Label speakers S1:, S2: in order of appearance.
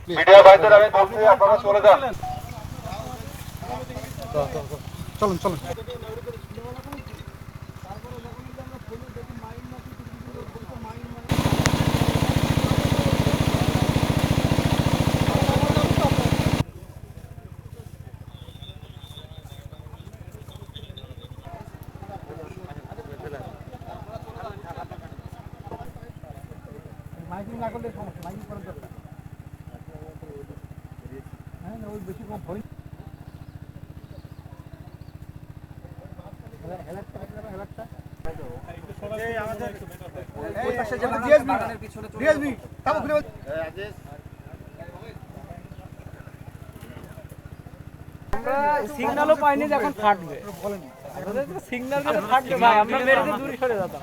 S1: Media ভাইদের আমি বলছি আপনারা চলে যান।
S2: চলুন চলুন। মাইকিং না করলে সমস্যা, মাইকিং করার দরকার। হ্যাঁ না, ওই বেশি কম ভয়।
S3: সিগন্যালও পাইনি যে এখন ফাটবে। সিগন্যাল দিলে ফাটবে ভাই, আমরা বের থেকে দূরে সরে যেতাম।